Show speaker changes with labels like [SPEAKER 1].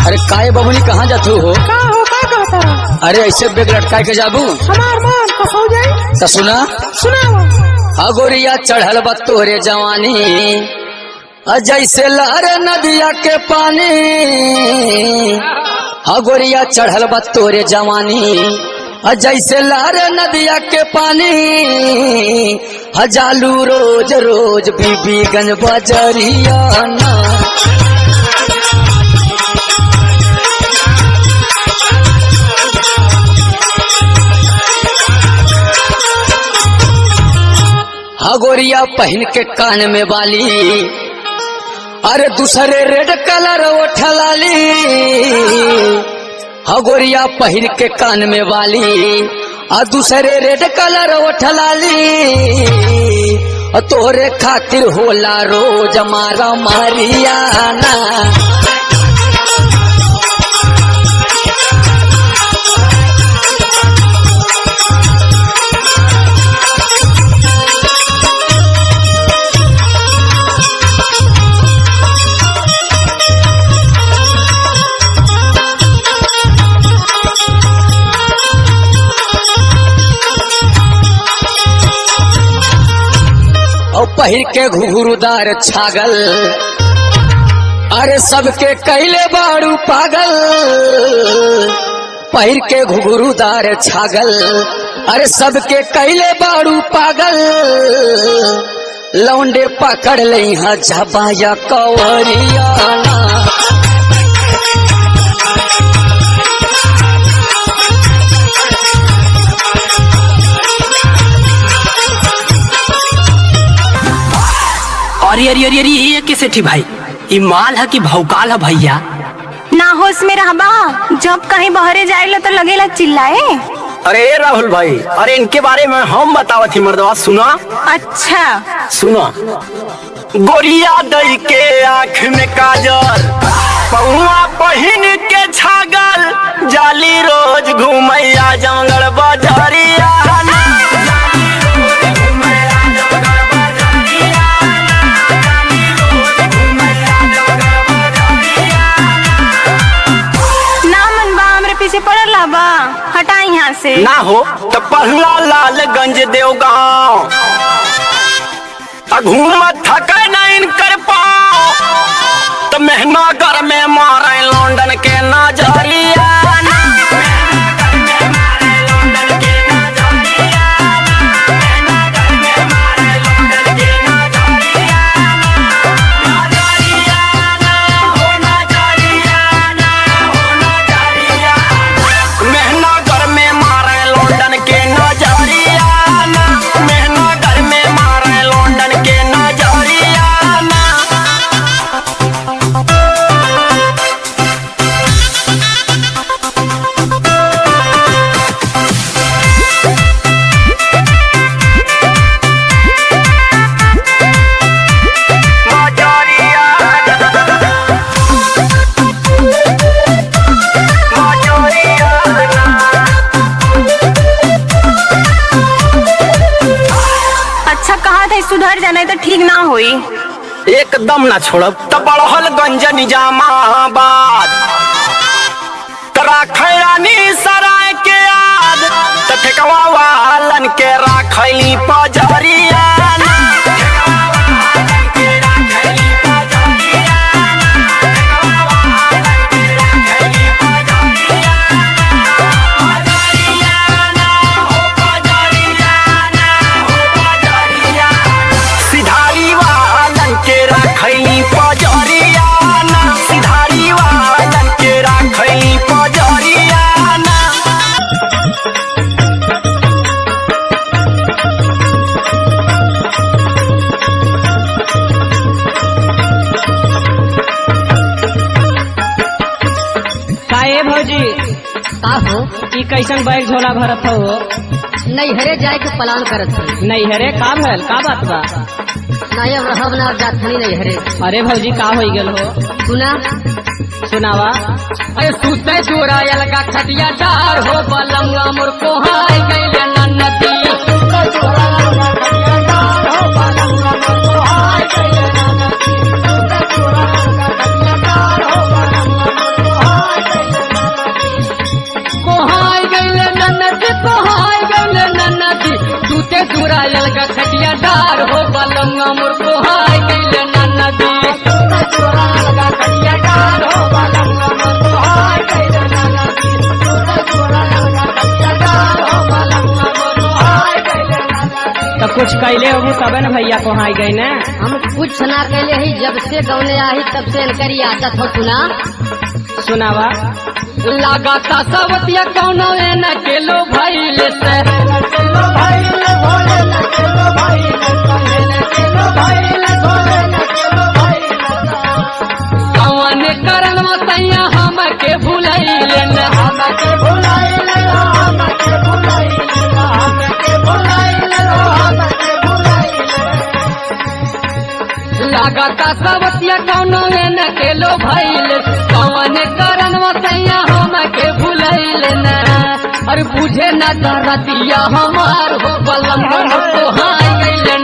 [SPEAKER 1] अरे काहे बबुनी कहाँ जातू हो?
[SPEAKER 2] का हो का कहता रहा?
[SPEAKER 1] अरे ऐसे बेग लटका के जाबू
[SPEAKER 2] हमार मान कसौ जाई।
[SPEAKER 1] तो सुना
[SPEAKER 2] सुनाओ।
[SPEAKER 1] अगोरिया चढ़ल बा तोहरे जवानी जैसे लहर नदिया के पानी। अगोरिया चढ़ल बा तोहरे जवानी जैसे लहर नदिया के पानी। हजालू रोज रोज बीबीगंज बजरिया ना। हगोरिया पहन के कान में बाली अरे दूसरे रेड कलर उठलाली। हगोरिया पहन के कान में बाली और दूसरे रेड कलर उठलाली। तोरे खातिर होला रोज मारा मारियाना। और पहिर के घुघुरुदार छागल अरे सबके कैले बाड़ू पागल। पहिर के घुघुरुदार छागल अरे सबके कैले बाड़ू पागल। लौंडे पकड़ लई हा झबाया कवरियाना।
[SPEAKER 3] अरे अरे अरे अरे ये कैसे थी भाई? ये माल है कि भौकाल है भैया?
[SPEAKER 4] ना होश में रहबा, जब कहीं बहरे जाइला तो लगेला चिल्लाए।
[SPEAKER 3] अरे राहुल भाई, अरे इनके बारे में हम बतावा थी मर्दवा, सुना।
[SPEAKER 4] अच्छा
[SPEAKER 3] सुना। गोरिया दई के आँख में काजल, पौआ पहिन के छागल, जाली रोज घूमैया जंगल बजरिया।
[SPEAKER 4] हटा यहाँ से।
[SPEAKER 3] ना हो तो पहला लालगंज देवगांव घूमत थके नहीं कर पाओ तो मेहनगर में मारे लंदन के नजरिया।
[SPEAKER 4] सुधर जाना तो ठीक ना होई।
[SPEAKER 3] एकदम ना छोड़ब। तो बढ़ल गंज निजामाबाद तरा खैरानी सराय के याद तो ठेकवा वालन के राखली पजरिया।
[SPEAKER 5] कैसन बैग झोला भरत हो?
[SPEAKER 6] नैहरे जाए के प्लान करत है।
[SPEAKER 5] नैहरे का भल का बात बा?
[SPEAKER 6] नहीं अब रहब ना जाथनी नैहरे।
[SPEAKER 5] अरे भौजी का हो गल हो?
[SPEAKER 6] सुना
[SPEAKER 5] सुनावा।
[SPEAKER 1] अरे सुते चोरायल का खटिया डार हो बलमुआ मोर कोहाय गइले नन्नती।
[SPEAKER 2] सुना।
[SPEAKER 1] चुरायल का खटिया डार हो बलमुआ मोर कोहाय गइले नदी
[SPEAKER 5] तो कुछ कैले होगी तबे न भैया को हाई गई ने।
[SPEAKER 6] हम कुछ ना कैले ही, जब से गौने आई तब से इनकरी आदत हो। सुना
[SPEAKER 5] सुनावा।
[SPEAKER 1] लगाता सवतिया कौनो न केलो भइले से कौन करन मसैया हमके भुलैले न लगाता सवतिया कौनो न केलो भइले कौन करन मसैया हमके भुलैले न। अरे बुझे न दरदिया हमार हो बलमुआ मोर कोहाय गइले